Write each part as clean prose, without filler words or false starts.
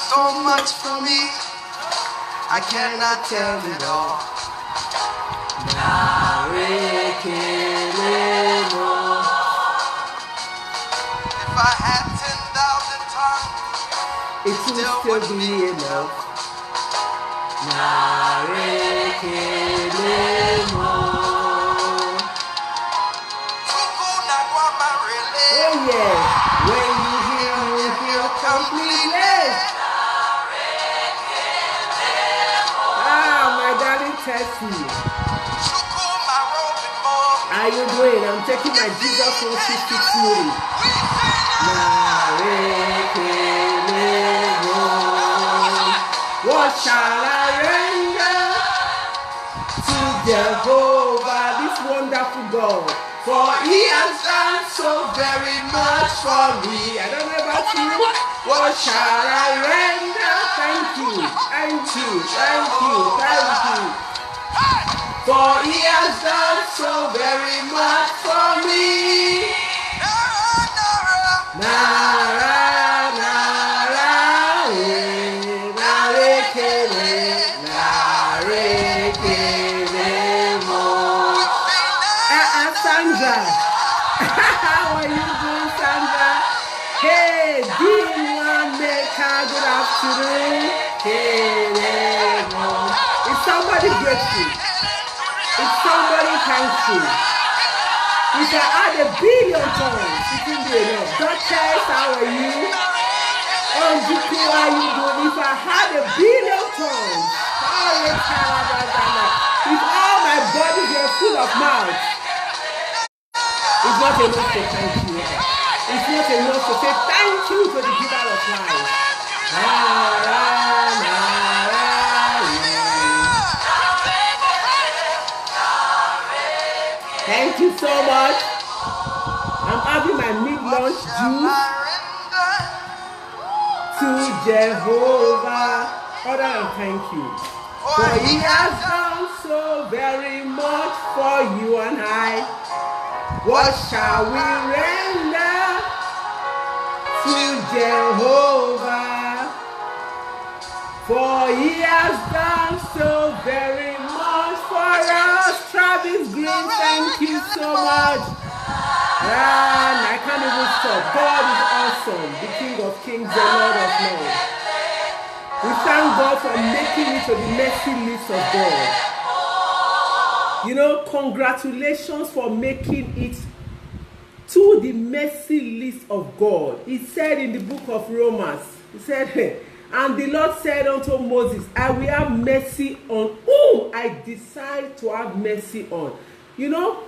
so much for me, I cannot tell it all. If I had 10,000 tongues, it will still be enough. Oh yes, when you heal completely. My darling Tessie. How you doing? I'm taking my Jesus 160 smoothie. What shall I render to Jehovah, this wonderful God? For he has done so very much for me. I don't know about you. What shall I render? Thank you, thank you, thank you, thank you. For he has done so very much for me. Sandra, how are you doing, Sandra? Hey, D1 Maker, good afternoon. Hey, is somebody grateful? Is somebody thankful? If I had 1 billion tongues, it will be enough. Duchess, how are you? Onjuku, how are you doing? If I had 1 billion tongues, if all my body were full of mouth, it's not enough to thank you. It's not enough to say thank you to the giver of life. Thank you so much. I'm having my mid-lunch juice to Jehovah. Father, and thank you. For he has done so very much for you and I. What shall we render to Jehovah? For he has done so very much for us. Travis Green, thank you so much. I can't even stop. God is awesome, the King of Kings, the Lord of Lords. We thank God for making it to the mercy list of God. You know, congratulations for making it to the mercy list of God. He said in the book of Romans, he said, hey, and the Lord said unto Moses, I will have mercy on whom I decide to have mercy on. You know,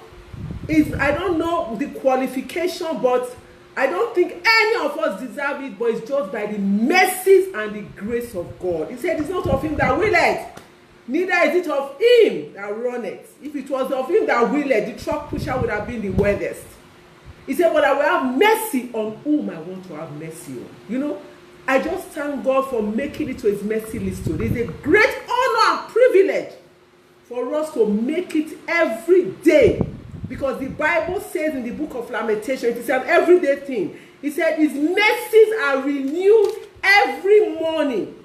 I don't know the qualification, but I don't think any of us deserve it, but it's just by the mercies and the grace of God. He said, it's not of him that willeth, neither is it of him that runneth. If it was of him that willeth, the truck pusher would have been the weirdest. He said, but I will have mercy on whom I want to have mercy on. You know, I just thank God for making it to his mercy list today. It's a great honor and privilege for us to make it every day. Because the Bible says in the book of Lamentation, it's an everyday thing. He said his mercies are renewed every morning.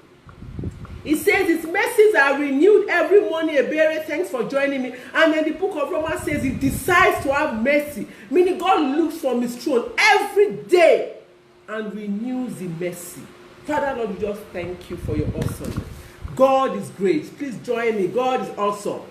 He says his mercies are renewed every morning. Ebere, thanks for joining me. And then the book of Romans says he decides to have mercy. Meaning God looks from his throne every day and renews the mercy. Father, Lord, we just thank you for your awesomeness. God is great. Please join me. God is awesome.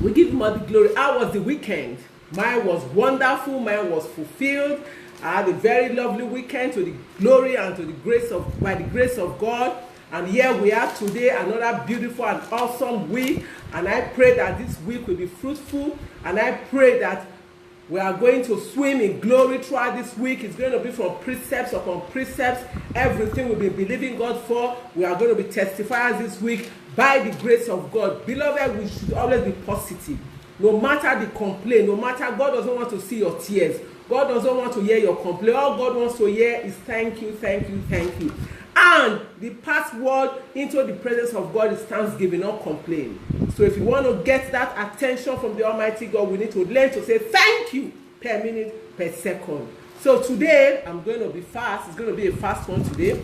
We give him all the glory. How was the weekend? Mine was wonderful. Mine was fulfilled. I had a very lovely weekend to the glory and to the grace of, by the grace of God. And here we are today, another beautiful and awesome week. And I pray that this week will be fruitful. And I pray that we are going to swim in glory throughout this week. It's going to be from precepts upon precepts. Everything we'll be believing God for, we are going to be testifiers this week by the grace of God. Beloved, we should always be positive. No matter the complaint, no matter, God doesn't want to see your tears. God doesn't want to hear your complaint. All God wants to hear is thank you, thank you, thank you. And the password into the presence of God is thanksgiving, not complaining. So if you want to get that attention from the Almighty God, we need to learn to say thank you per minute, per second. So today I'm going to be fast. It's going to be a fast one today.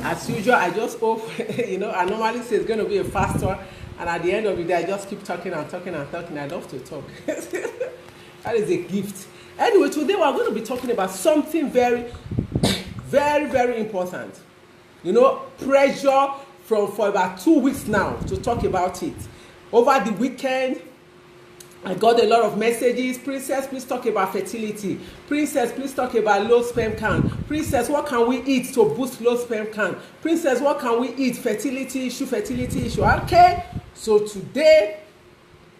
As usual, I just hope, I normally say it's going to be a fast one, and at the end of the day, I just keep talking and talking and talking. I love to talk. That is a gift. Anyway, today we're going to be talking about something very, very, very important. Pressure for about 2 weeks now to talk about it. Over the weekend, I got a lot of messages. Princess, please talk about fertility. Princess, please talk about low sperm count. Princess, what can we eat to boost low sperm count? Princess, what can we eat? Fertility issue. Okay, so today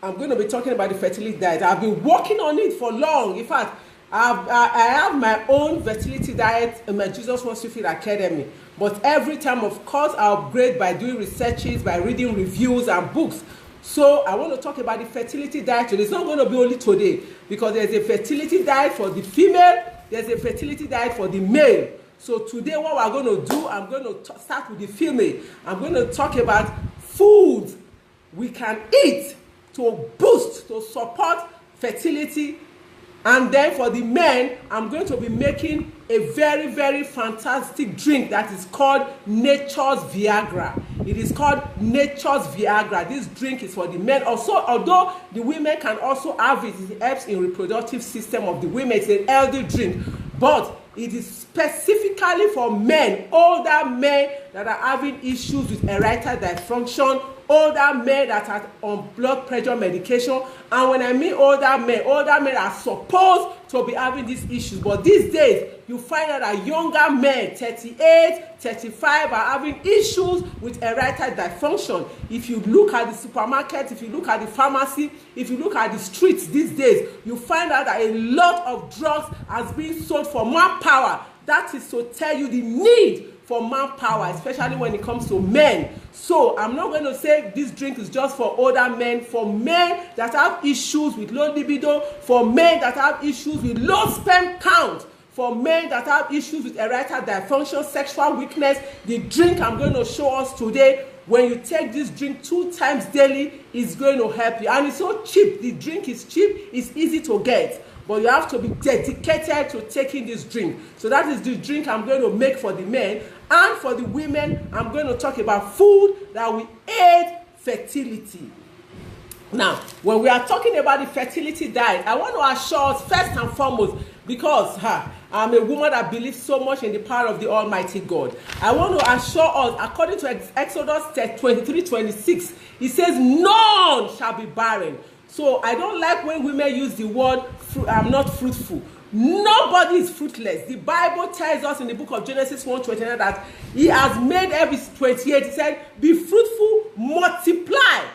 I'm going to be talking about the fertility diet. I've been working on it for long. In fact, I have my own fertility diet in my Jesus Wants to Feed Academy. But every time, of course, I upgrade by doing researches, by reading reviews and books. So I want to talk about the fertility diet today. It's not going to be only today, because there's a fertility diet for the female, there's a fertility diet for the male. So today what we're going to do, I'm going to start with the female. I'm going to talk about foods we can eat to boost, to support fertility. And then for the men, I'm going to be making a very, very fantastic drink that is called Nature's Viagra. It is called Nature's Viagra. This drink is for the men. Also, although the women can also have it, it helps in reproductive system of the women. It's an healthy drink, but it is specifically for men, older men that are having issues with erectile dysfunction, older men that are on blood pressure medication. And when I mean older men are supposed to be having these issues. But these days, you find out that younger men, 38, 35, are having issues with erectile dysfunction. If you look at the supermarket, if you look at the pharmacy, if you look at the streets these days, you find out that a lot of drugs has been sold for manpower. That is to tell you the need for manpower, especially when it comes to men. So I'm not going to say this drink is just for older men. For men that have issues with low libido, for men that have issues with low sperm count, for men that have issues with erectile dysfunction, sexual weakness, the drink I'm going to show us today, when you take this drink 2 times daily, is going to help you. And it's so cheap. The drink is cheap. It's easy to get. But you have to be dedicated to taking this drink. So that is the drink I'm going to make for the men. And for the women, I'm going to talk about food that will aid fertility. Now, when we are talking about the fertility diet, I want to assure us first and foremost, because I'm a woman that believes so much in the power of the Almighty God. I want to assure us, according to Exodus 23:26, it says, none shall be barren. So I don't like when women use the word, I'm not fruitful. Nobody is fruitless. The Bible tells us in the book of Genesis 1:29 that he has made every 28. He said, be fruitful, multiply.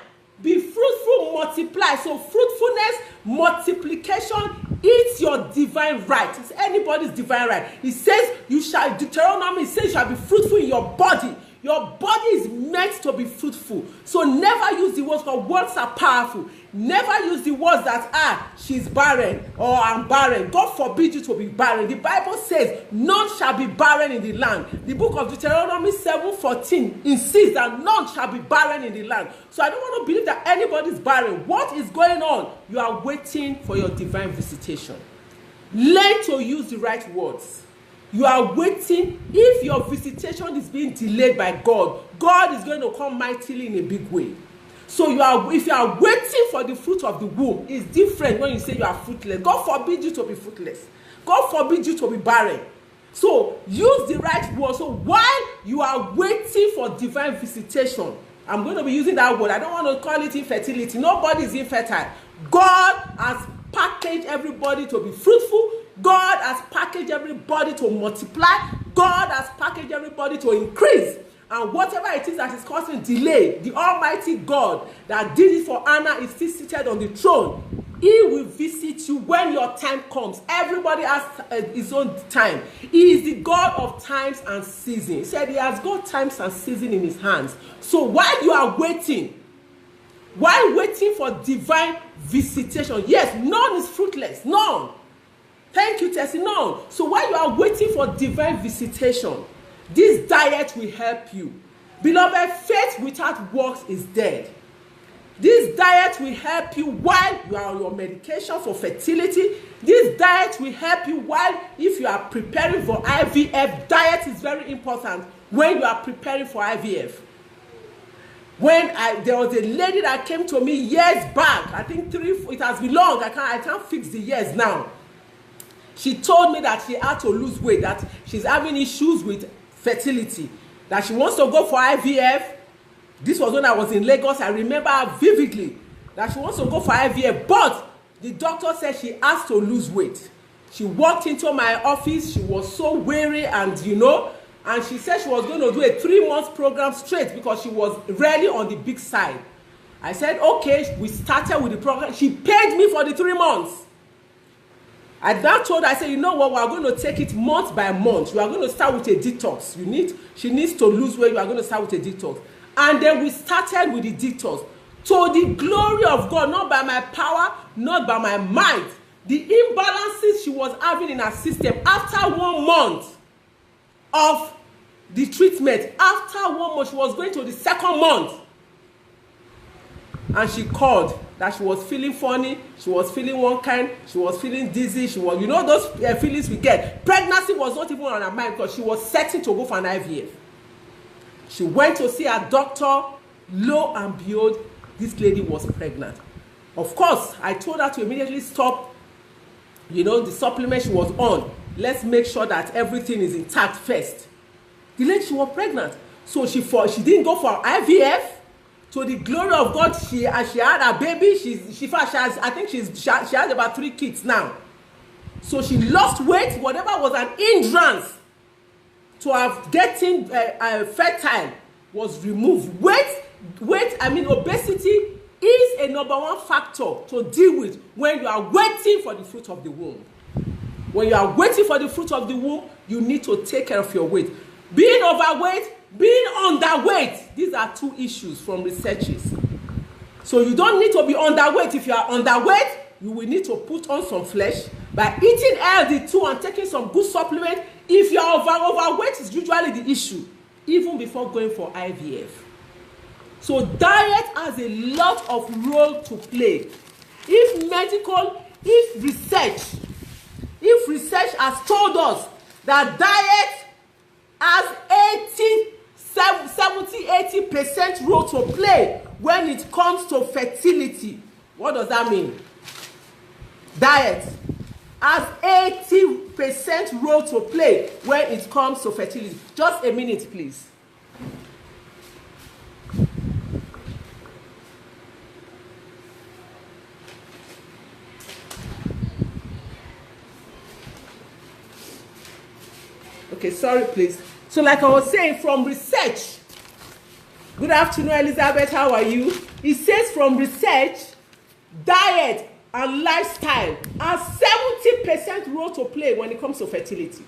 Be fruitful, multiply. So fruitfulness, multiplication, it's your divine right. It's anybody's divine right. It says Deuteronomy says you shall be fruitful in your body. Your body is meant to be fruitful. So never use the words, because words are powerful. Never use the words that, she's barren or I'm barren. God forbid you to be barren. The Bible says, none shall be barren in the land. The book of Deuteronomy 7:14 insists that none shall be barren in the land. So I don't want to believe that anybody's barren. What is going on? You are waiting for your divine visitation. Learn to use the right words. You are waiting. If your visitation is being delayed by God, God is going to come mightily in a big way. So if you are waiting for the fruit of the womb, it's different when you say you are fruitless. God forbid you to be fruitless. God forbid you to be barren. So use the right word. So while you are waiting for divine visitation, I'm going to be using that word. I don't want to call it infertility. Nobody is infertile. God has packaged everybody to be fruitful. God has packaged everybody to multiply. God has packaged everybody to increase. And whatever it is that is causing delay, the Almighty God that did it for Anna is still seated on the throne. He will visit you when your time comes. Everybody has his own time. He is the God of times and seasons. He said he has got times and seasons in his hands. So while you are waiting, for divine visitation, yes, none is fruitless. None. Thank you, Tessie. None. So while you are waiting for divine visitation, this diet will help you. Beloved, faith without works is dead. This diet will help you while you are on your medication for fertility. This diet will help you while, if you are preparing for IVF. Diet is very important when you are preparing for IVF. There was a lady that came to me years back, I think it has been long, I can't fix the years now. She told me that she had to lose weight, that she's having issues with fertility, that she wants to go for IVF. This was when I was in Lagos. I remember vividly that she wants to go for IVF, but the doctor said she has to lose weight. She walked into my office, she was so weary, and and she said she was going to do a 3-month program straight because she was really on the big side. I said, okay, we started with the program. She paid me for the 3 months. I now told her, I said, you know what, we are going to take it month by month. We are going to start with a detox. She needs to lose weight. We are going to start with a detox. And then we started with the detox. To the glory of God, not by my power, not by my might. The imbalances she was having in her system after 1 month of the treatment, after 1 month, she was going to the 2nd month. And she called that she was feeling funny, she was feeling one kind, she was feeling dizzy, she was, those feelings we get. Pregnancy was not even on her mind because she was setting to go for an IVF. She went to see her doctor. Lo and behold, this lady was pregnant. Of course, I told her to immediately stop, the supplement she was on. Let's make sure that everything is intact first. The lady, she was pregnant. So she didn't go for IVF. To the glory of God, she had a baby. She has about 3 kids now. So she lost weight. Whatever was an hindrance to have getting fertile was removed. Obesity is a #1 factor to deal with when you are waiting for the fruit of the womb. When you are waiting for the fruit of the womb, you need to take care of your weight. Being overweight, being underweight, these are 2 issues from researches. So you don't need to be underweight. If you are underweight, you will need to put on some flesh by eating healthy too and taking some good supplement. If you are overweight, is usually the issue, even before going for IVF. So diet has a lot of role to play. If research has told us that diet has 70-80% role to play when it comes to fertility. What does that mean? Diet has 80% role to play when it comes to fertility. Just a minute, please. Okay, sorry, please. So like I was saying, from research, good afternoon, Elizabeth, how are you? It says from research, diet and lifestyle has 70% role to play when it comes to fertility.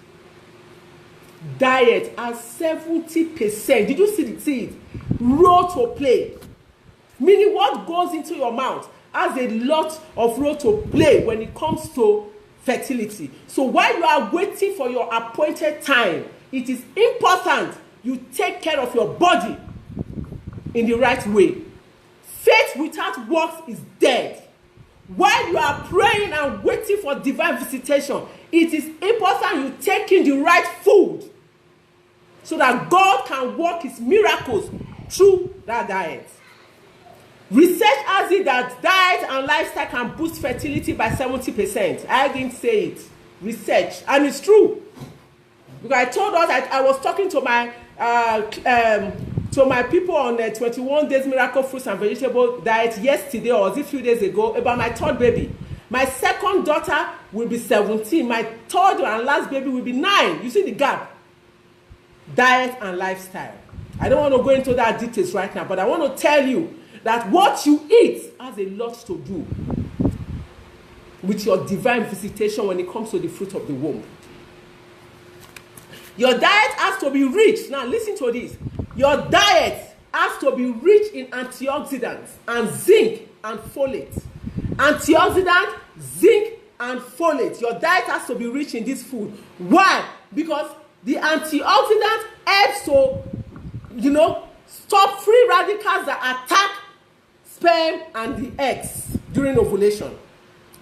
Diet has 70%. Did you see it? Role to play. Meaning what goes into your mouth has a lot of role to play when it comes to fertility. So while you are waiting for your appointed time, it is important you take care of your body in the right way. Faith without works is dead. While you are praying and waiting for divine visitation, it is important you take in the right food so that God can work his miracles through that diet. Research has it that diet and lifestyle can boost fertility by 70%. I didn't say it. Research. And it's true. Because I told us that I was talking to my people on the 21 days miracle fruits and vegetable diet yesterday, or was it a few days ago, about my 3rd baby. My 2nd daughter will be 17. My 3rd and last baby will be 9. You see the gap? Diet and lifestyle. I don't want to go into that details right now, but I want to tell you that what you eat has a lot to do with your divine visitation when it comes to the fruit of the womb. Your diet has to be rich. Now listen to this. Your diet has to be rich in antioxidants and zinc and folate. Antioxidant, zinc and folate. Your diet has to be rich in this food. Why? Because the antioxidant helps to, stop free radicals that attack sperm and the eggs during ovulation.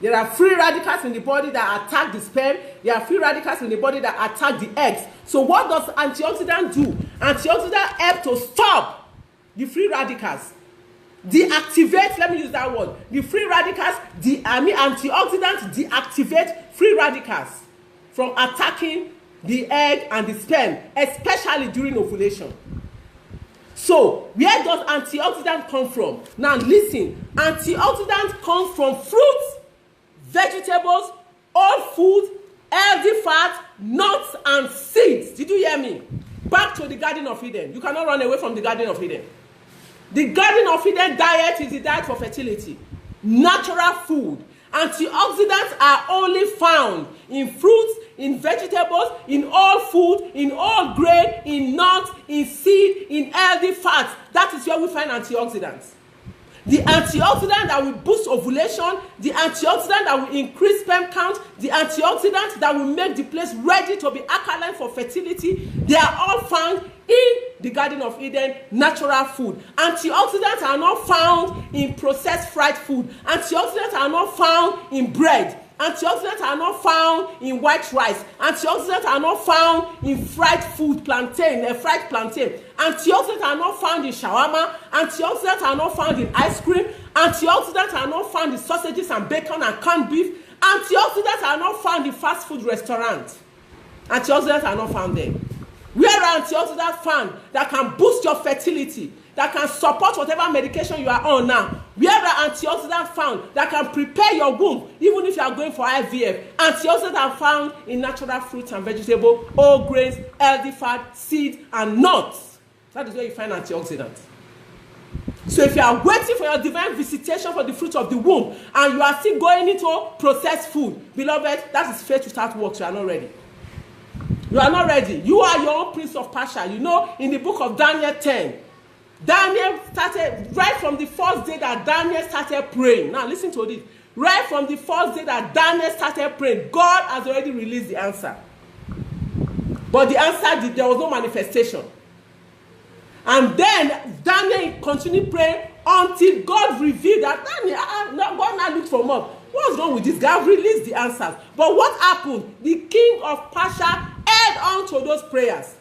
There are free radicals in the body that attack the sperm. There are free radicals in the body that attack the eggs. So what does antioxidant do? Antioxidant help to stop the free radicals. Deactivate, let me use that word. The free radicals, antioxidants deactivate free radicals from attacking the egg and the sperm, especially during ovulation. So, where does antioxidant come from? Now listen, antioxidants come from fruits, vegetables, all food, healthy fats, nuts, and seeds. Did you hear me? Back to the Garden of Eden. You cannot run away from the Garden of Eden. The Garden of Eden diet is the diet for fertility. Natural food. Antioxidants are only found in fruits, in vegetables, in all food, in all grain, in nuts, in seed, in healthy fats. That is where we find antioxidants. The antioxidant that will boost ovulation, the antioxidant that will increase sperm count, the antioxidant that will make the place ready to be alkaline for fertility, they are all found in the Garden of Eden, natural food. Antioxidants are not found in processed fried food. Antioxidants are not found in bread. Antioxidants are not found in white rice. Antioxidants are not found in fried plantain. Antioxidants are not found in shawarma. Antioxidants are not found in ice cream. Antioxidants are not found in sausages and bacon and canned beef. Antioxidants are not found in fast food restaurants. Antioxidants are not found there. Where are antioxidants found that can boost your fertility, that can support whatever medication you are on now? Where are antioxidants found that can prepare your womb, even if you are going for IVF? Antioxidants are found in natural fruits and vegetables, whole grains, healthy fat, seeds, and nuts. That is where you find antioxidants. So if you are waiting for your divine visitation for the fruit of the womb, and you are still going into processed food, beloved, that is faith without works. You are not ready. You are not ready. You are your own prince of Persia. You know, in the book of Daniel 10, Daniel started, right from the first day that Daniel started praying. Now listen to this. Right from the first day that Daniel started praying, God has already released the answer. But the answer, there was no manifestation. And then Daniel continued praying until God revealed that God now looked for more. What's wrong with this guy? I've released the answers. But what happened? The king of Persia held on to those prayers.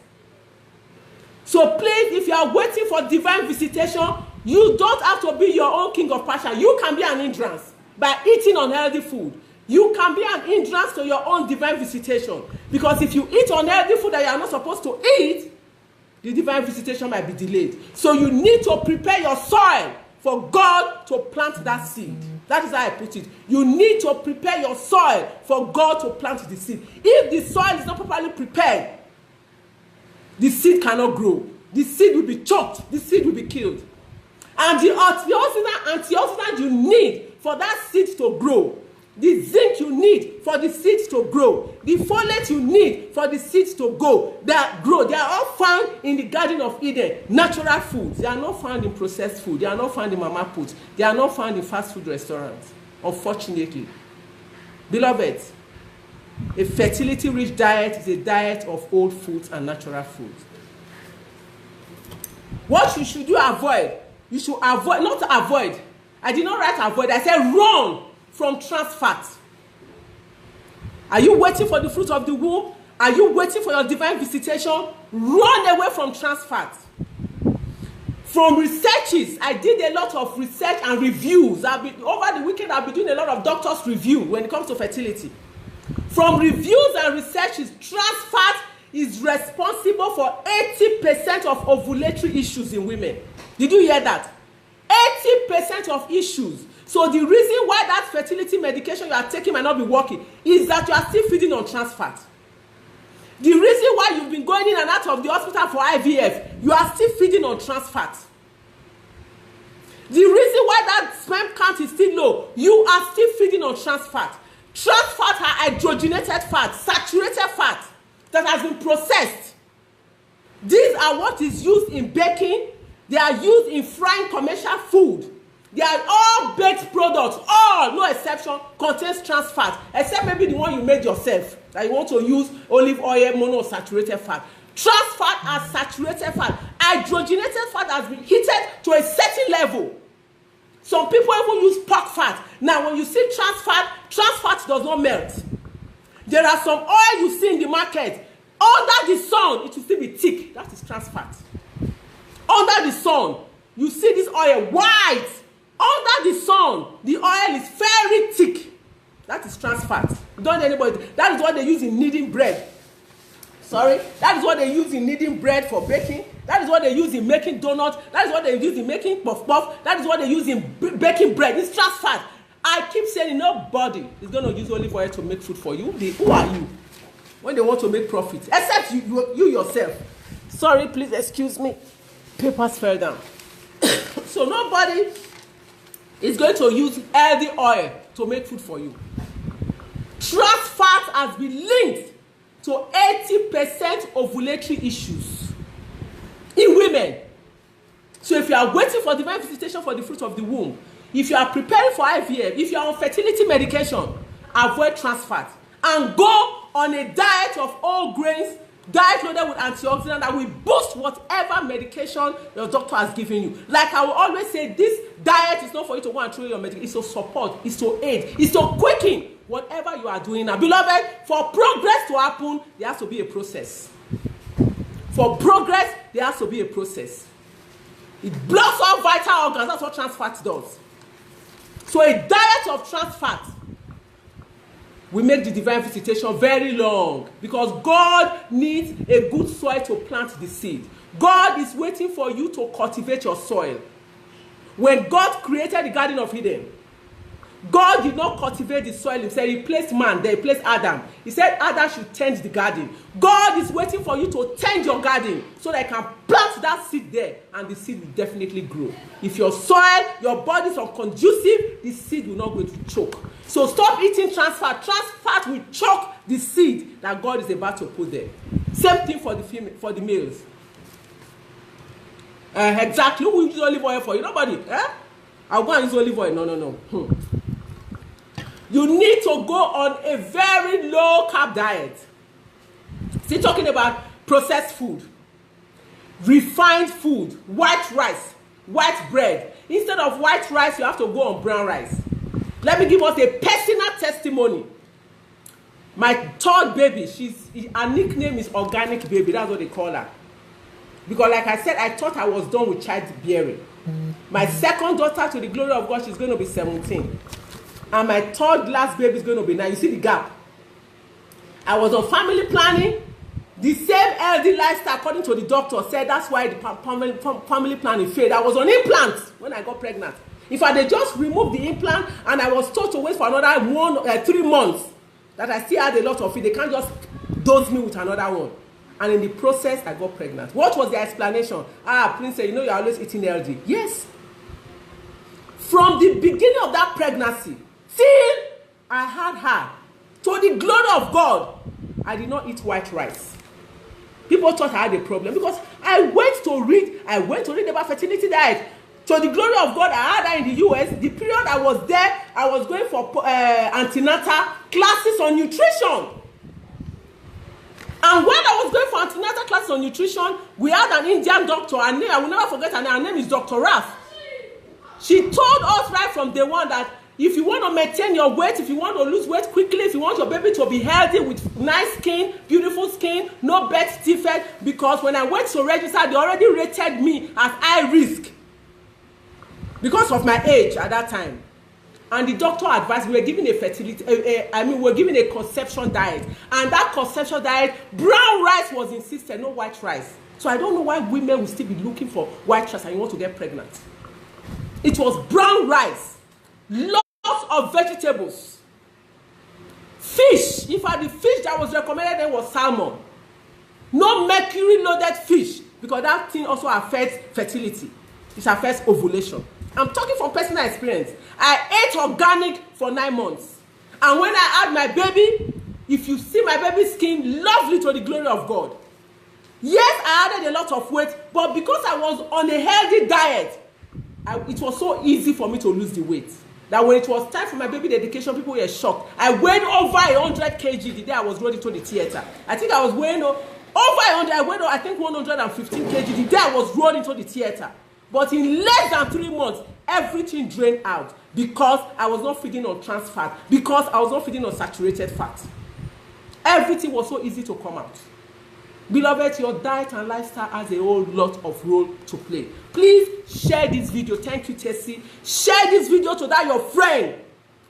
So please, if you are waiting for divine visitation, you don't have to be your own king of Persia. You can be an hindrance by eating unhealthy food. You can be an hindrance to your own divine visitation. Because if you eat unhealthy food that you are not supposed to eat, the divine visitation might be delayed. So you need to prepare your soil for God to plant that seed. That is how I put it. You need to prepare your soil for God to plant the seed. If the soil is not properly prepared, the seed cannot grow. The seed will be choked. The seed will be killed. And the antioxidant you need for that seed to grow, the zinc you need for the seeds to grow, the folate you need for the seeds to grow, they are all found in the Garden of Eden. Natural foods. They are not found in processed food. They are not found in mama put. They are not found in fast food restaurants, unfortunately. Beloved, a fertility-rich diet is a diet of whole foods and natural foods. What should you avoid? You should avoid, not avoid. I did not write avoid. I said run from trans fat. Are you waiting for the fruit of the womb? Are you waiting for your divine visitation? Run away from trans fat. From researches, I did a lot of research and reviews. Over the weekend, I've been doing a lot of doctors' review when it comes to fertility. From reviews and researches, trans fat is responsible for 80% of ovulatory issues in women. Did you hear that? 80% of issues. So the reason why that fertility medication you are taking might not be working is that you are still feeding on trans fat. The reason why you've been going in and out of the hospital for IVF, you are still feeding on trans fat. The reason why that sperm count is still low, you are still feeding on trans fat. Trans fat are hydrogenated fat, saturated fat that has been processed. These are what is used in baking. They are used in frying commercial food. They are all baked products, all, no exception, contains trans fat, except maybe the one you made yourself, that you want to use olive oil, monosaturated fat. Trans fat are saturated fat. Hydrogenated fat has been heated to a certain level. Some people even use pork fat. Now, when you see trans fat does not melt. There are some oil you see in the market. Under the sun, it will still be thick. That is trans fat. Under the sun, you see this oil white. Under the sun, the oil is very thick. That is trans fat. Don't anybody. That is what they use in kneading bread. Sorry, that is what they use in kneading bread for baking. That is what they use in making donuts. That is what they use in making puff puff. That is what they use in baking bread. It's trans fat. I keep saying nobody is going to use olive oil to make food for you. Who are you when they want to make profit? Except you yourself. Sorry, please excuse me. Papers fell down. So nobody is going to use healthy oil to make food for you. Trans fat has been linked to 80% ovulatory issues in women. So if you are waiting for divine visitation for the fruit of the womb, if you are preparing for IVF, if you are on fertility medication, avoid trans fat and go on a diet of whole grains, diet loaded with antioxidants that will boost whatever medication your doctor has given you. Like I will always say, this diet is not for you to go and throw your medication. It's to support, it's to aid, it's to quicken whatever you are doing now. Beloved, for progress to happen, there has to be a process. For progress, there has to be a process. It blocks all vital organs. That's what trans fat does. So a diet of trans fat will make the divine visitation very long, because God needs a good soil to plant the seed. God is waiting for you to cultivate your soil. When God created the Garden of Eden, God did not cultivate the soil himself. He placed man there. He placed Adam. He said Adam should tend the garden. God is waiting for you to tend your garden so that you can plant that seed there, and the seed will definitely grow. If your soil, your body is unconducive, the seed will not go to choke. So stop eating trans fat. Trans fat will choke the seed that God is about to put there. Same thing for the males. Exactly. Who will use olive oil for you? Nobody. I'll go and use olive oil. No. You need to go on a very low carb diet. Still talking about processed food, refined food, white rice, white bread. Instead of white rice, you have to go on brown rice. Let me give us a personal testimony. My third baby, her nickname is Organic Baby. That's what they call her. Because like I said, I thought I was done with childbearing. My second daughter, to the glory of God, she's going to be 17. And my third last baby is going to be 9. You see the gap. I was on family planning. The same healthy lifestyle, according to the doctor, said that's why the family planning failed. I was on implants when I got pregnant. If I had just removed the implant and I was told to wait for another 3 months, that I still had a lot of it, they can't just dose me with another one. And in the process, I got pregnant. What was the explanation? Prince, you know you're always eating healthy. Yes. From the beginning of that pregnancy, till I had her, to the glory of God, I did not eat white rice. People thought I had a problem because I went to read about fertility diet. To the glory of God, I had her in the US. The period I was there, I was going for antenatal classes on nutrition. And when I was going for antenatal classes on nutrition, we had an Indian doctor. Her name, I will never forget her name. Her name is Dr. Raf. She told us right from day one that if you want to maintain your weight, if you want to lose weight quickly, if you want your baby to be healthy with nice skin, beautiful skin, no birth defect, because when I went to register, they already rated me as high risk because of my age at that time. And the doctor advised we were given we were given a conception diet. And that conception diet, brown rice was insisted, no white rice. So I don't know why women will still be looking for white rice and you want to get pregnant. It was brown rice, lots of vegetables, fish. In fact, the fish that was recommended then was salmon. No mercury-loaded fish, because that thing also affects fertility. It affects ovulation. I'm talking from personal experience. I ate organic for 9 months. And when I had my baby, if you see my baby's skin, lovely to the glory of God. Yes, I added a lot of weight, but because I was on a healthy diet, it was so easy for me to lose the weight. That when it was time for my baby dedication, people were shocked. I weighed over 100 kg the day I was running to the theater. I think I was weighing over 100, I weighed I think 115 kg the day I was running to the theater. But in less than 3 months, Everything drained out because I was not feeding on trans fat, because I was not feeding on saturated fat. Everything was so easy to come out. Beloved, your diet and lifestyle has a whole lot of role to play. Please share this video. Thank you, Tessie. Share this video to that your friend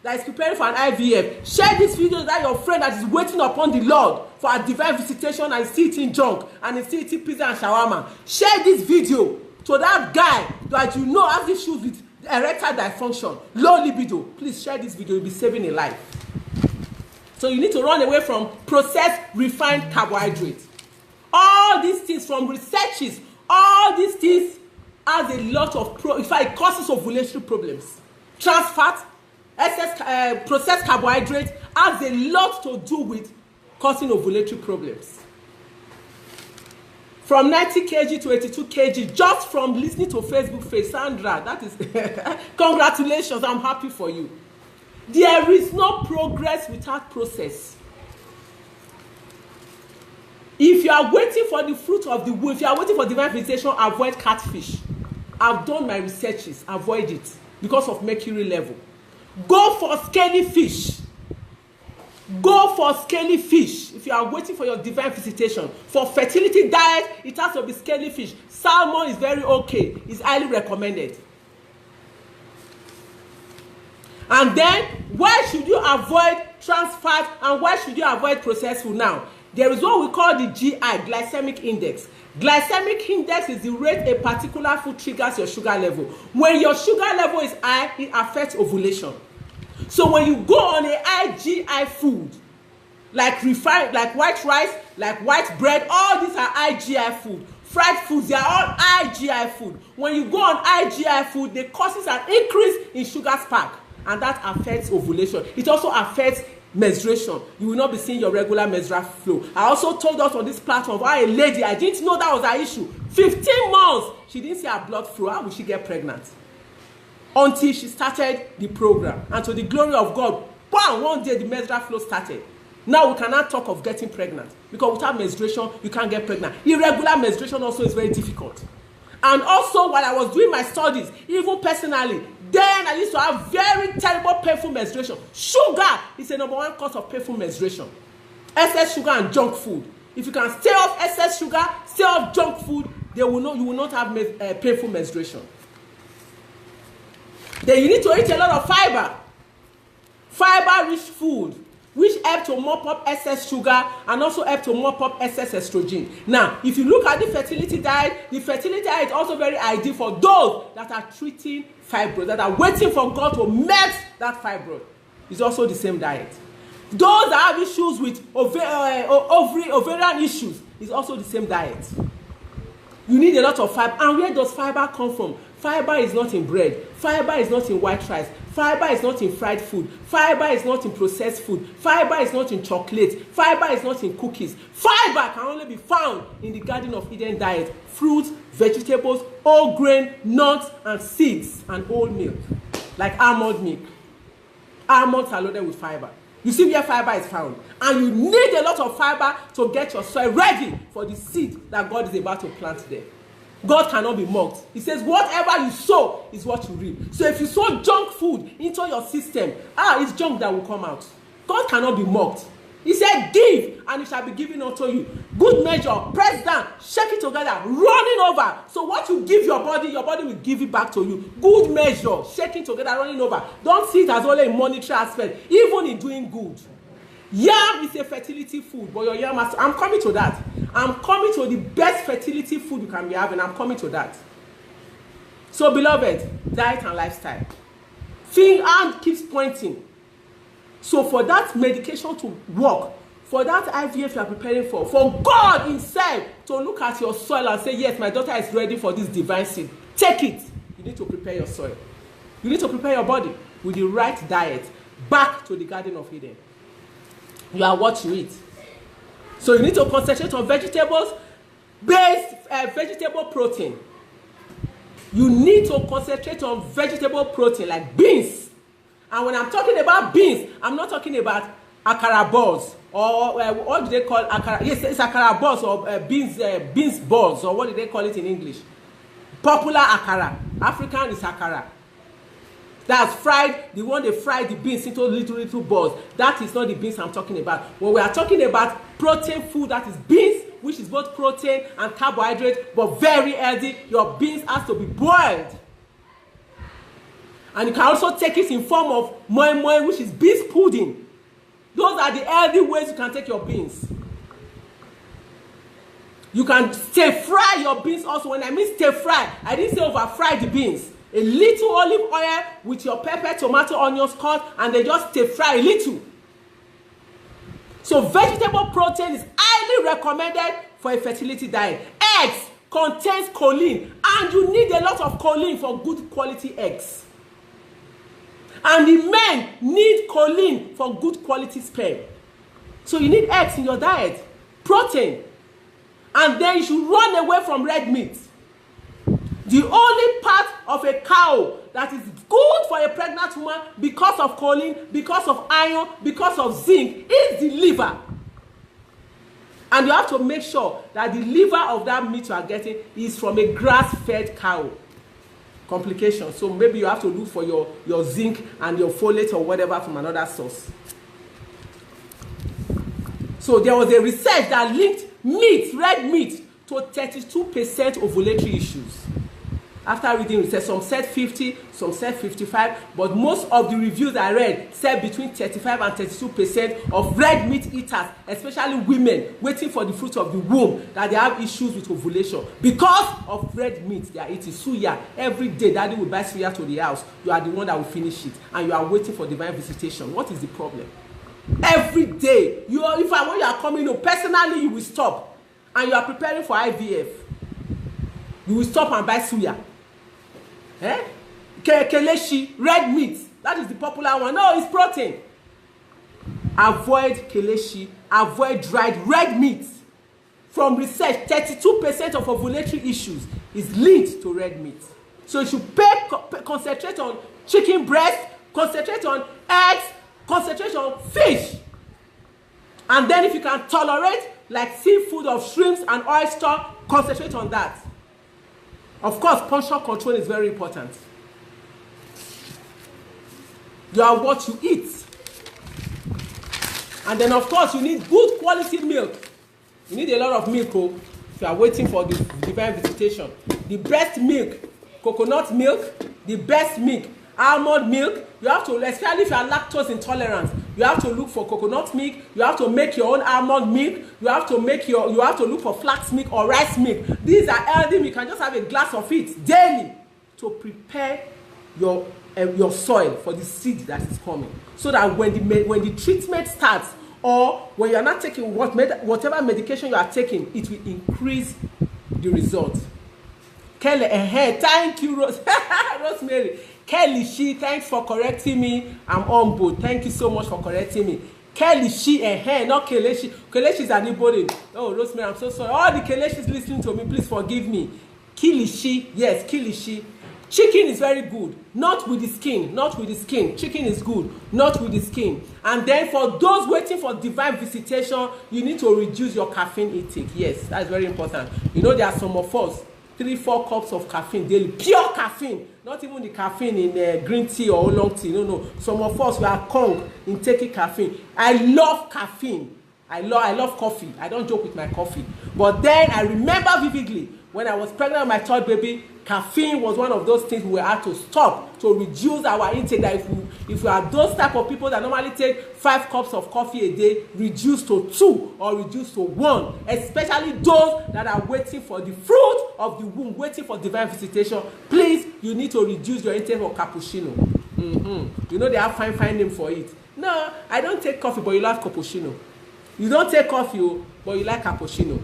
that is preparing for an IVF. Share this video to that your friend that is waiting upon the Lord for a divine visitation and is still eating junk and is still eating pizza and shawarma. Share this video to that guy that you know has issues with erectile dysfunction, low libido. Please share this video. You'll be saving a life. So you need to run away from processed, refined carbohydrates. All these things from researches, all these things has a lot of in fact, it causes ovulatory problems. Trans fat, excess processed carbohydrates has a lot to do with causing ovulatory problems. From 90 kg to 82 kg, just from listening to Facebook face, Sandra, that is, congratulations, I'm happy for you. There is no progress without process. If you are waiting for the fruit of the womb, if you are waiting for divine visitation, avoid catfish. I've done my researches, avoid it because of mercury level. Go for scaly fish. Go for scaly fish. If you are waiting for your divine visitation. For fertility diet, it has to be scaly fish. Salmon is very okay. It's highly recommended. And then, why should you avoid trans fat and why should you avoid processed food now? There is what we call the GI, glycemic index. Glycemic index is the rate a particular food triggers your sugar level. When your sugar level is high, it affects ovulation. So when you go on a high GI food, like refined, like white rice, like white bread, all these are high GI food. Fried foods, they are all high GI food. When you go on high GI food, they causes an increase in sugar spike, and that affects ovulation. It also affects menstruation. You will not be seeing your regular menstrual flow. I also told us on this platform why a lady, I didn't know that was her issue. 15 months, she didn't see her blood flow. How will she get pregnant? Until she started the program. And to the glory of God, one day the menstrual flow started. Now we cannot talk of getting pregnant because without menstruation, you can't get pregnant. Irregular menstruation also is very difficult. And also, while I was doing my studies, even personally, then I used to have very terrible painful menstruation. Sugar is the #1 cause of painful menstruation. Excess sugar and junk food. If you can stay off excess sugar, stay off junk food, you will not have painful menstruation. Then you need to eat a lot of fiber. Fiber-rich food, which help to mop up excess sugar and also help to mop up excess estrogen. Now, if you look at the fertility diet is also very ideal for those that are treating fibroid, that are waiting for God to melt that fibroid. It's also the same diet. Those that have issues with ovarian issues, is also the same diet. You need a lot of fiber. And where does fiber come from? Fiber is not in bread. Fiber is not in white rice. Fiber is not in fried food. Fiber is not in processed food. Fiber is not in chocolate. Fiber is not in cookies. Fiber can only be found in the Garden of Eden diet. Fruits, vegetables, whole grain, nuts, and seeds, and whole milk. Like almond milk. Almonds are loaded with fiber. You see where fiber is found. And you need a lot of fiber to get your soil ready for the seed that God is about to plant there. God cannot be mocked. He says, whatever you sow is what you reap. So if you sow junk food into your system, it's junk that will come out. God cannot be mocked. He said, give, and it shall be given unto you. Good measure, press down, shake it together, running over. So what you give your body will give it back to you. Good measure, shaking together, running over. Don't see it as only a monetary aspect, even in doing good. Yam is a fertility food, but your yam I'm coming to that. I'm coming to the best fertility food you can be having. I'm coming to that. So, beloved, diet and lifestyle. Hand keeps pointing. So, for that medication to work, for that IVF you are preparing for God himself to look at your soil and say, yes, my daughter is ready for this divine seed. Take it. You need to prepare your soil. You need to prepare your body with the right diet back to the Garden of Eden. You are what you eat. So you need to concentrate on vegetables-based vegetable protein. You need to concentrate on vegetable protein like beans. And when I'm talking about beans, I'm not talking about akara balls or what do they call akara? Yes, it's akara balls or beans balls or what do they call it in English? Popular akara. African is akara. That's fried, the one they fry the beans into little balls. That is not the beans I'm talking about. When we are talking about protein food, that is beans, which is both protein and carbohydrate, but very healthy. Your beans has to be boiled. And you can also take it in form of moi moi, which is beans pudding. Those are the healthy ways you can take your beans. You can stir fry your beans also. When I mean stir fry, I didn't say over fry the beans. A little olive oil with your pepper, tomato, onions cut, and then just stir fry a little. So vegetable protein is highly recommended for a fertility diet. Eggs contains choline, and you need a lot of choline for good quality eggs. And the men need choline for good quality sperm. So you need eggs in your diet, protein. And then you should run away from red meat. The only part of a cow that is good for a pregnant woman because of choline, because of iron, because of zinc is the liver. And you have to make sure that the liver of that meat you are getting is from a grass-fed cow. Complications. So maybe you have to look for your zinc and your folate or whatever from another source. So there was a research that linked meat, red meat, to 32% ovulatory issues. After reading research, some said 50, some said 55, but most of the reviews I read said between 35 and 32% of red meat eaters, especially women waiting for the fruit of the womb, that they have issues with ovulation because of red meat they are eating. Suya, every day daddy will buy suya to the house. You are the one that will finish it, and you are waiting for divine visitation. What is the problem? Every day, when you are coming home, personally you will stop, and you are preparing for IVF. You will stop and buy suya. Kelechi, red meat, that is the popular one. No, it's protein. Avoid kelechi, avoid dried red meat. From research, 32% of ovulatory issues is linked to red meat. So you should concentrate on chicken breast, concentrate on eggs, concentrate on fish. And then if you can tolerate like seafood of shrimps and oyster, concentrate on that. Of course, portion control is very important. You are what you eat. And then, of course, you need good quality milk. You need a lot of milk if you are waiting for the divine visitation. The best milk, coconut milk, the best milk, almond milk. You have to, especially if you are lactose intolerant, you have to look for coconut milk. You have to make your own almond milk. You have to look for flax milk or rice milk. These are healthy. You can just have a glass of it daily to prepare your soil for the seed that is coming, so that when the treatment starts, or when you are not taking whatever medication you are taking, it will increase the result. Kelly, thank you, Rosemary. Kelly, thanks for correcting me. I'm on board. Thank you so much for correcting me. Kelly, not Kelechi. Kelechi is anybody. Oh, Rosemary, I'm so sorry. All the Keleshis listening to me, please forgive me. Kilishi, yes, Kilishi. Chicken is very good, not with the skin, not with the skin. Chicken is good, not with the skin. And then for those waiting for divine visitation, you need to reduce your caffeine intake. Yes, that's very important. You know, there are some of us, 3-4 cups of caffeine daily, pure caffeine, not even the caffeine in green tea or oolong tea. No. Some of us, we are kong in taking caffeine. I love caffeine. I love coffee. I don't joke with my coffee. But then I remember vividly when I was pregnant with my third baby, caffeine was one of those things we had to stop to reduce our intake. That if we are those type of people that normally take 5 cups of coffee a day, reduce to 2 or reduce to 1, especially those that are waiting for the fruit of the womb, waiting for divine visitation. Please, you need to reduce your intake of cappuccino. You know they have fine name for it. No, I don't take coffee, but you like cappuccino. You don't take coffee, but you like cappuccino.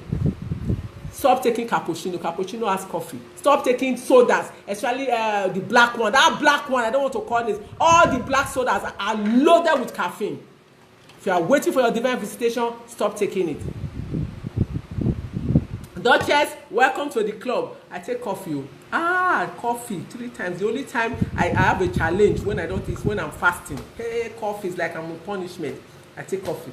Stop taking cappuccino. Cappuccino has coffee. Stop taking sodas, especially the black one. That black one, I don't want to call this. All the black sodas are loaded with caffeine. If you are waiting for your divine visitation, stop taking it. Duchess, welcome to the club. I take coffee. Coffee 3 times. The only time I have a challenge when I don't eat, when I'm fasting. Hey, coffee is like I'm on punishment. I take coffee.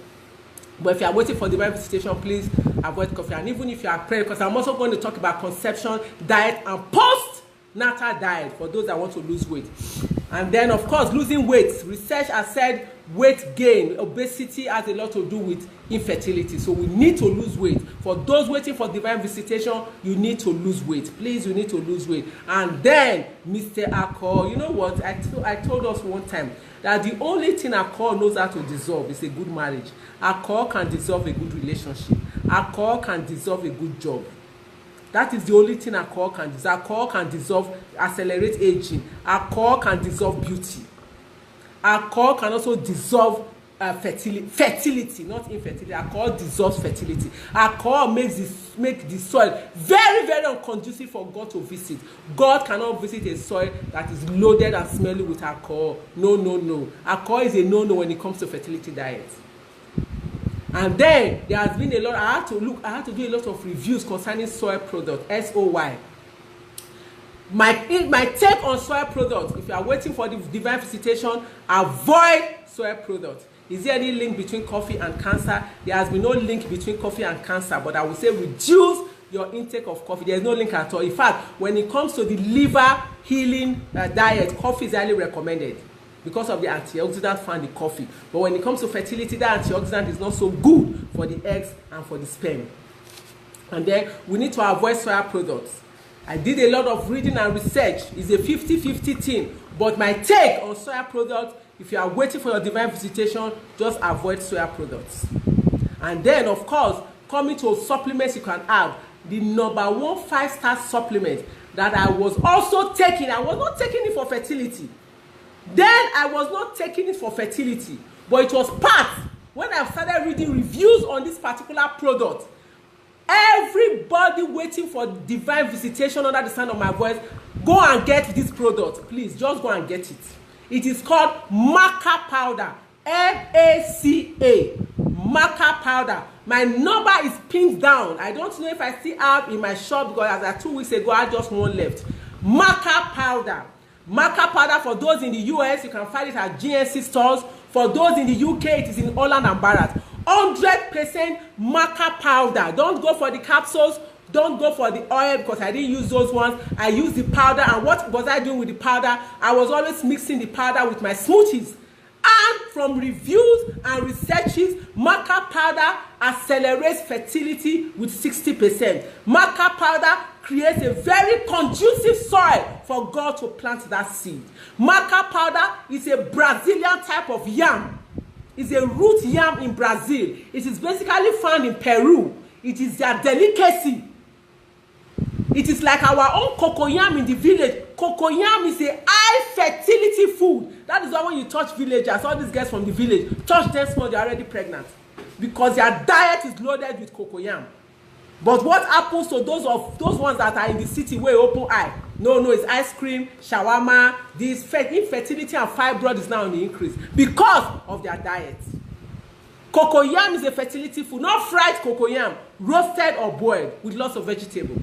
But if you are waiting for divine visitation, please avoid coffee. And even if you are pregnant, because I'm also going to talk about conception, diet, and post-natal diet for those that want to lose weight. And then, of course, losing weight. Research has said weight gain, obesity has a lot to do with infertility. So we need to lose weight. For those waiting for divine visitation, you need to lose weight. Please, you need to lose weight. And then, Mr. Alcohol, you know what? I told us one time that the only thing alcohol knows how to dissolve is a good marriage. Alcohol can dissolve a good relationship. Alcohol can dissolve a good job. That is the only thing alcohol can dissolve. Alcohol can dissolve, accelerate aging. Alcohol can dissolve beauty. Alcohol can also dissolve fertility, not infertility. Alcohol dissolves fertility. Alcohol makes the soil very, very unconducive for God to visit. God cannot visit a soil that is loaded and smelly with alcohol. No, no, no. Alcohol is a no-no when it comes to fertility diet. And then there has been a lot. I had to do a lot of reviews concerning soy product, SOY. My take on soy products, if you are waiting for the divine visitation, avoid soy products. Is there any link between coffee and cancer? There has been no link between coffee and cancer, but I would say reduce your intake of coffee. There is no link at all. In fact, when it comes to the liver healing diet, coffee is highly recommended because of the antioxidant found in coffee. But when it comes to fertility, that antioxidant is not so good for the eggs and for the sperm. And then we need to avoid soy products. I did a lot of reading and research. It's a 50-50 thing. But my take on soy products, if you are waiting for your divine visitation, just avoid soy products. And then, of course, coming to supplements you can have, the number 1 5-star supplement that I was also taking. I was not taking it for fertility. Then I was not taking it for fertility, but it was part when I started reading reviews on this particular product. Everybody waiting for divine visitation under the sound of my voice, go and get this product. Please, just go and get it. It is called Maca powder. MACA. Maca powder. My number is pinned down. I don't know if I still have in my shop because as of 2 weeks ago, I had just one left. Maca powder. Maca powder, for those in the US, you can find it at GNC stores. For those in the UK, it is in Holland and Barrett. 100% maca powder. Don't go for the capsules. Don't go for the oil because I didn't use those ones. I used the powder. And what was I doing with the powder? I was always mixing the powder with my smoothies. And from reviews and researches, maca powder accelerates fertility with 60%. Maca powder creates a very conducive soil for God to plant that seed. Maca powder is a Brazilian type of yam. It's a root yam in Brazil. It is basically found in Peru. It is their delicacy. It is like our own cocoyam in the village. Cocoyam is a high fertility food. That is why when you touch villagers, all these girls from the village, touch them small, they're already pregnant. Because their diet is loaded with cocoyam. But what happens to those ones that are in the city where open eye? No, it's ice cream, shawarma. This infertility and fibroid is now on the increase because of their diet. Cocoyam is a fertility food, not fried cocoyam, roasted or boiled with lots of vegetable.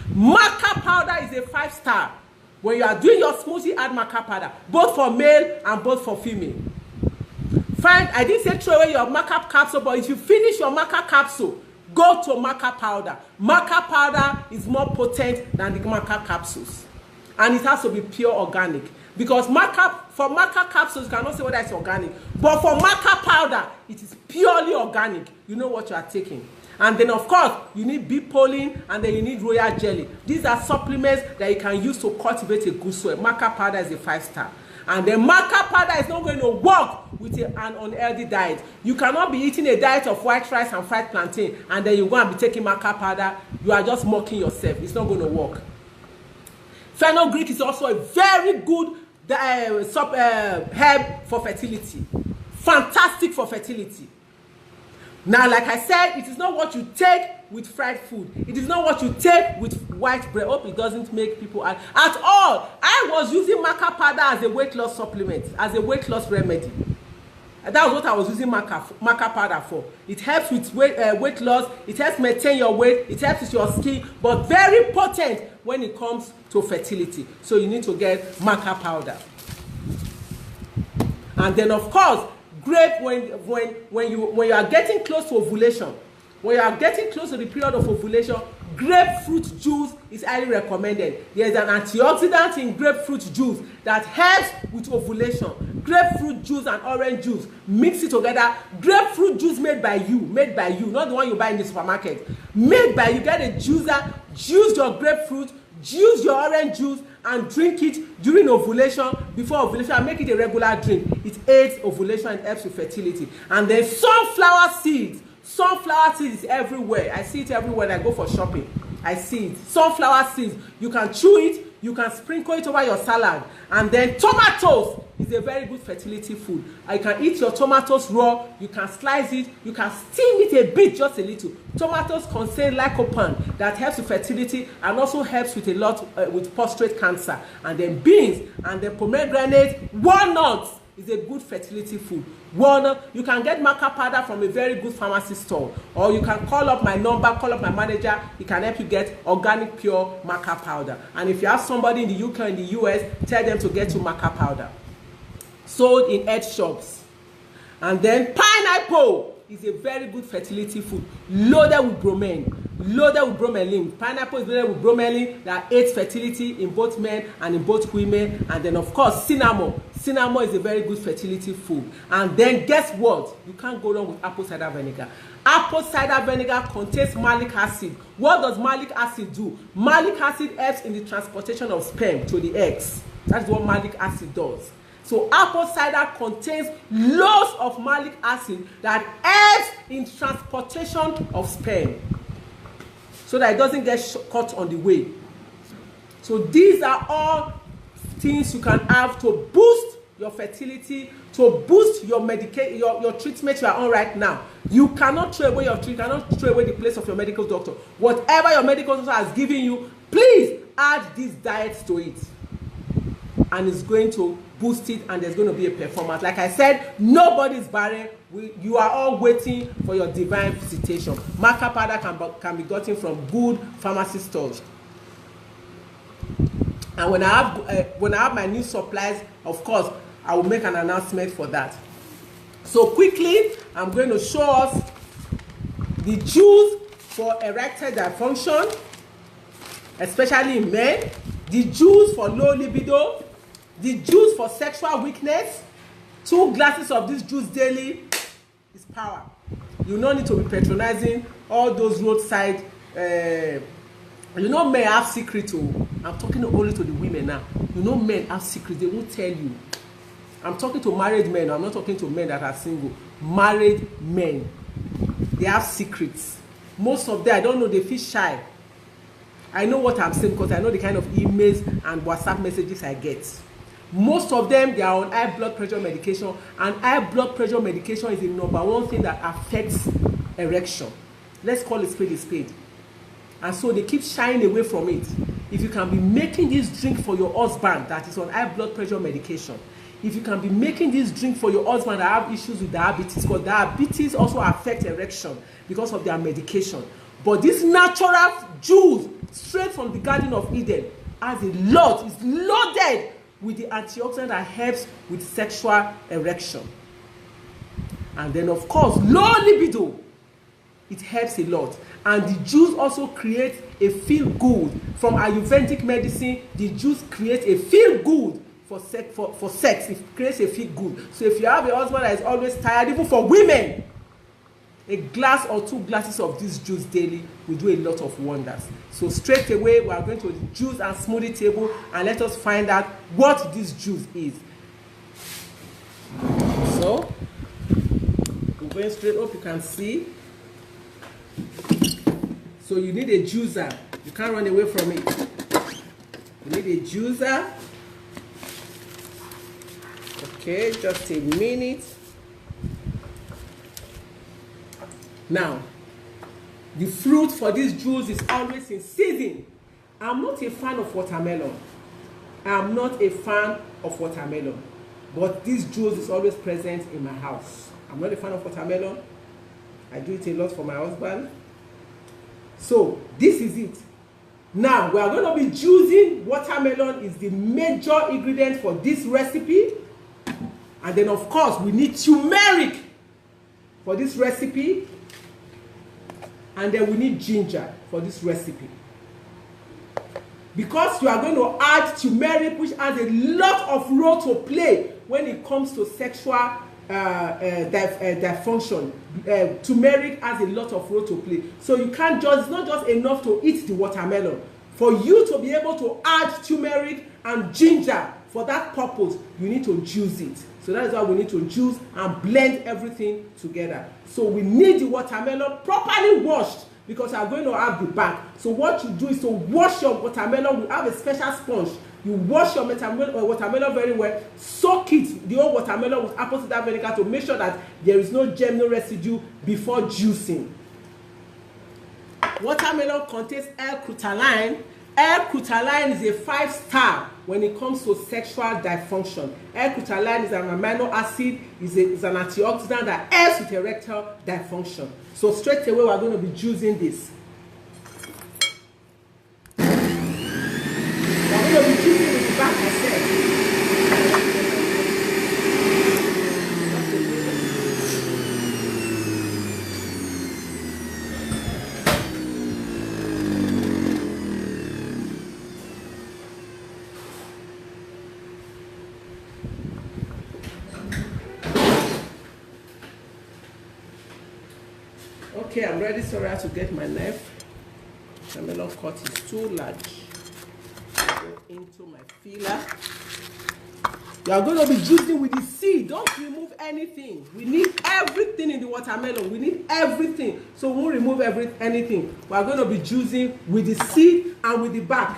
Maca powder is a 5-star. When you are doing your smoothie, add maca powder, both for male and both for female. Fine, I didn't say throw away your maca capsule, but if you finish your maca capsule, go to maca powder. Maca powder is more potent than the maca capsules. And it has to be pure organic. Because for maca capsules, you cannot say whether it's organic. But for maca powder, it is purely organic. You know what you are taking. And then, of course, you need bee pollen and then you need royal jelly. These are supplements that you can use to cultivate a good soil. Maca powder is a 5-star. And then maca powder is not going to work with an unhealthy diet. You cannot be eating a diet of white rice and fried plantain and then you're going to be taking maca powder. You are just mocking yourself. It's not going to work. Fenugreek is also a very good herb for fertility. Fantastic for fertility. Now, like I said, it is not what you take with fried food. It is not what you take with white bread. Hope it doesn't make people at all. I was using maca powder as a weight loss supplement, as a weight loss remedy. And that was what I was using maca powder for. It helps with weight loss. It helps maintain your weight. It helps with your skin. But very potent when it comes to fertility. So you need to get maca powder. And then, of course, grape when you are getting close to ovulation, when you are getting close to the period of ovulation, grapefruit juice is highly recommended. There is an antioxidant in grapefruit juice that helps with ovulation. Grapefruit juice and orange juice, mix it together. Grapefruit juice made by you, not the one you buy in the supermarket. Made by you. Get a juicer, juice your grapefruit, juice your orange juice, and drink it during ovulation, before ovulation, and make it a regular drink. It aids ovulation and helps with fertility. And then sunflower seeds. Sunflower seeds is everywhere. I see it everywhere when I go for shopping. I see it. Sunflower seeds. You can chew it, you can sprinkle it over your salad. And then tomatoes is a very good fertility food. You can eat your tomatoes raw, you can slice it, you can steam it a bit, just a little. Tomatoes contain lycopene that helps with fertility and also helps with a lot with prostate cancer. And then beans, and then pomegranate, walnuts is a good fertility food. Walnut, you can get maca powder from a very good pharmacy store, or you can call up my number, call up my manager. He can help you get organic pure maca powder. And if you have somebody in the UK or in the US, tell them to get you maca powder. Sold in head shops. And then pineapple is a very good fertility food, loaded with bromelain. Loaded with bromelain. Pineapple is loaded with bromelain that aids fertility in both men and in both women. And then of course cinnamon. Cinnamon is a very good fertility food. And then guess what? You can't go wrong with apple cider vinegar. Apple cider vinegar contains malic acid. What does malic acid do? Malic acid helps in the transportation of sperm to the eggs. That's what malic acid does. So apple cider contains loads of malic acid that helps in transportation of sperm, so that it doesn't get caught on the way. So these are all things you can have to boost your fertility, to boost your your treatment you are on right now. You cannot throw away your treatment, you cannot throw away the place of your medical doctor. Whatever your medical doctor has given you, please add these diets to it. And it's going to boost it, and there's going to be a performance. Like I said, nobody's barren. You are all waiting for your divine visitation. Maca powder can be gotten from good pharmacy stores. And when I have my new supplies, of course, I will make an announcement for that. So quickly, I'm going to show us the juice for erectile dysfunction, especially in men, the juice for low libido, the juice for sexual weakness. 2 glasses of this juice daily is power. You don't need to be patronizing all those roadside. You know, men have secrets. I'm talking only to the women now. You know, men have secrets. They won't tell you. I'm talking to married men. I'm not talking to men that are single. Married men, they have secrets. Most of them, I don't know, they feel shy. I know what I'm saying because I know the kind of emails and WhatsApp messages I get. Most of them, they are on high blood pressure medication, and high blood pressure medication is the #1 thing that affects erection. Let's call it spade a spade. And so they keep shying away from it. If you can be making this drink for your husband that is on high blood pressure medication, if you can be making this drink for your husband that have issues with diabetes, because diabetes also affects erection because of their medication. But this natural juice, straight from the Garden of Eden, has a lot, it's loaded with the antioxidant that helps with sexual erection. And then of course, low libido, it helps a lot. And the juice also creates a feel good. From Ayurvedic medicine, the juice creates a feel good for sex. It creates a feel good. So if you have a husband that is always tired, even for women, a glass or 2 glasses of this juice daily will do a lot of wonders. So straight away, we are going to the juice and smoothie table, and let us find out what this juice is. So we're going straight up. You can see. So you need a juicer. You can't run away from it. You need a juicer. Okay, just a minute. Now, the fruit for this juice is always in season. I'm not a fan of watermelon. I'm not a fan of watermelon. But this juice is always present in my house. I'm not a fan of watermelon. I do it a lot for my husband. So, this is it. Now, we are going to be juicing. Watermelon is the major ingredient for this recipe. And then, of course, we need turmeric for this recipe. and then we need ginger for this recipe. Because you are going to add turmeric, which has a lot of role to play when it comes to sexual dysfunction. Turmeric has a lot of role to play. So you can't just, it's not just enough to eat the watermelon. For you to be able to add turmeric and ginger for that purpose, you need to juice it. So that is why we need to juice and blend everything together. So we need the watermelon properly washed, because you are going to have the back. So what you do is to wash your watermelon. We have a special sponge. You wash your watermelon very well, soak it, the whole watermelon, with apple cider vinegar to make sure that there is no germinal residue before juicing. Watermelon contains L-crutaline. L-crutaline is a 5-star when it comes to sexual dysfunction. L-crutaline is an amino acid, is an antioxidant that helps with erectile dysfunction. So straight away, we are going to be juicing this. We are going to be juicing with the back, I said. Okay, I'm ready. Sorry, I have to get my knife. The melon cut is too large. Go into my filler. You are going to be juicing with the seed. Don't remove anything. We need everything in the watermelon. We need everything. So we won't remove anything. We are going to be juicing with the seed and with the back.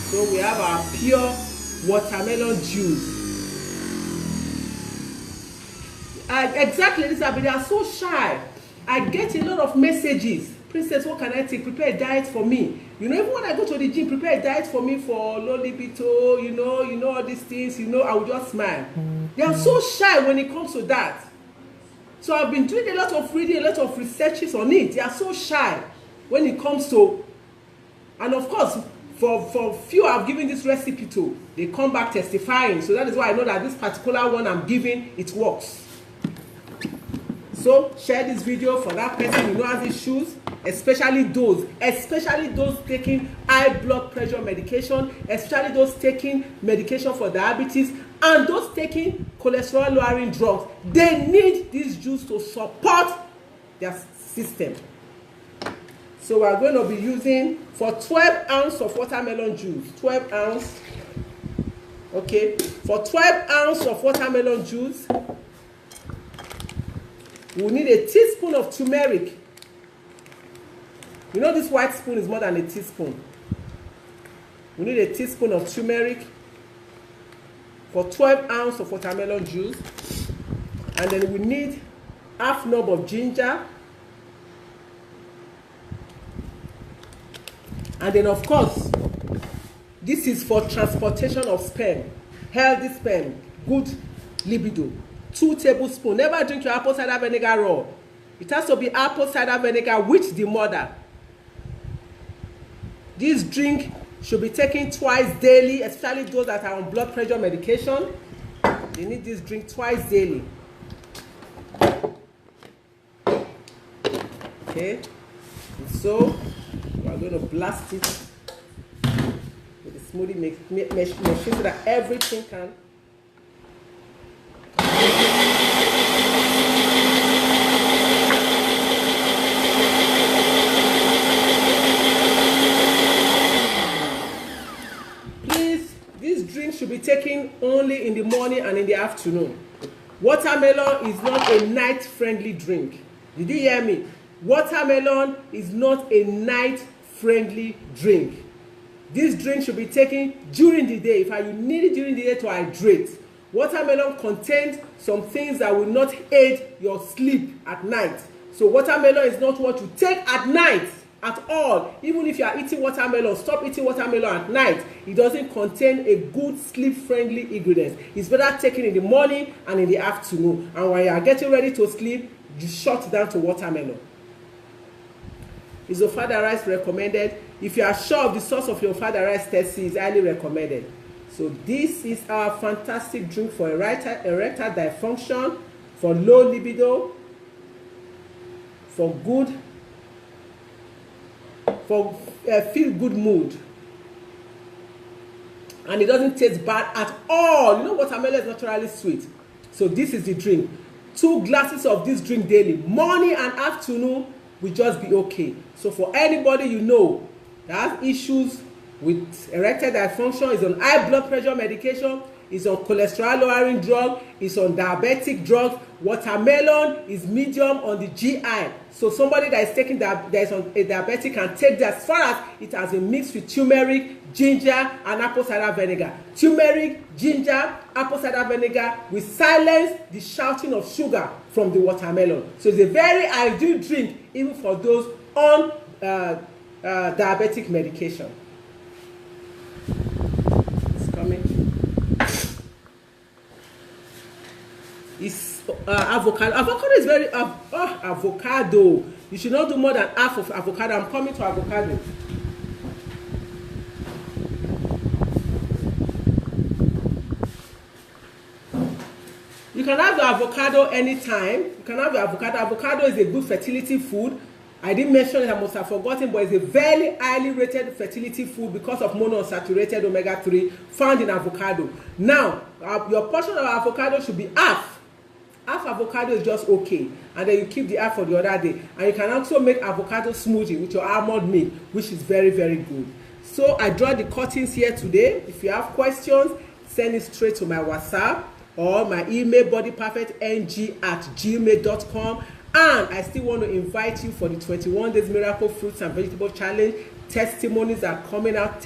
So we have our pure watermelon juice. Exactly, Elizabeth, they are so shy. I get a lot of messages. Princess, what can I take? Prepare a diet for me. You know, even when I go to the gym, prepare a diet for me for low libido, you know all these things, I will just smile. They are so shy when it comes to that. So I've been doing a lot of reading, a lot of researches on it. They are so shy when it comes to, and of course, for few I've given this recipe to, they come back testifying. So that is why I know that this particular one I'm giving, it works. So share this video for that person who has issues, especially those taking high blood pressure medication, especially those taking medication for diabetes, and those taking cholesterol lowering drugs. They need this juice to support their system. So we are going to be using for 12 ounces of watermelon juice. 12 ounces. Okay. For 12 ounces of watermelon juice, we need a teaspoon of turmeric. You know this white spoon is more than a teaspoon. We need a teaspoon of turmeric for 12 ounces of watermelon juice. And then we need half knob of ginger. And then, of course, this is for transportation of sperm, healthy sperm, good libido. 2 tablespoons. Never drink your apple cider vinegar raw. It has to be apple cider vinegar with the mother. This drink should be taken twice daily, especially those that are on blood pressure medication. They need this drink twice daily. Okay, so we are going to blast it with the smoothie machine so that everything can. Please, this drink should be taken only in the morning and in the afternoon. Watermelon is not a night-friendly drink. Did you hear me? Watermelon is not a night-friendly drink. This drink should be taken during the day. If you need it during the day to hydrate. Watermelon contains some things that will not aid your sleep at night. So watermelon is not what you take at night at all. Even if you are eating watermelon, stop eating watermelon at night. It doesn't contain a good sleep-friendly ingredient. It's better taken in the morning and in the afternoon. And when you are getting ready to sleep, you shut down to watermelon. Is your father rice recommended? If you are sure of the source of your father rice testing, is highly recommended. So this is our fantastic drink for erectile dysfunction, for low libido, for feel good mood. And it doesn't taste bad at all. You know, watermelon is naturally sweet. So this is the drink. 2 glasses of this drink daily, morning and afternoon, will just be okay. So for anybody you know that has issues with erectile dysfunction, is on high blood pressure medication, is on cholesterol lowering drug, is on diabetic drugs, watermelon is medium on the GI. So somebody that is taking that is on a diabetic can take that, as far as it has been mixed with turmeric, ginger, and apple cider vinegar. Turmeric, ginger, apple cider vinegar will silence the shouting of sugar from the watermelon. So it's a very ideal drink even for those on diabetic medication. It's coming. It's avocado. Avocado is very avocado. You should not do more than half of avocado. I'm coming to avocado. You can have the avocado anytime. You can have the avocado. Avocado is a good fertility food. I didn't mention it, I must have forgotten, but it's a very highly rated fertility food because of monounsaturated omega-3 found in avocado. Now, your portion of avocado should be half. Half avocado is just okay, and then you keep the half for the other day. And you can also make avocado smoothie with your almond milk, which is very, very good. So I draw the curtains here today. If you have questions, send it straight to my WhatsApp or my email, bodyperfectng@gmail.com. And I still want to invite you for the 21 Days Miracle Fruits and Vegetable Challenge. Testimonies are coming out.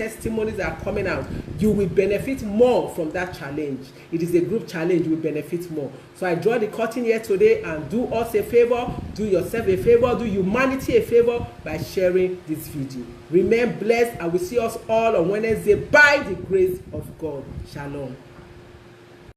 You will benefit more from that challenge. It is a group challenge. You will benefit more. So I draw the curtain here today, and do us a favor, do yourself a favor, do humanity a favor by sharing this video. Remain blessed. I will see us all on Wednesday by the grace of God. Shalom.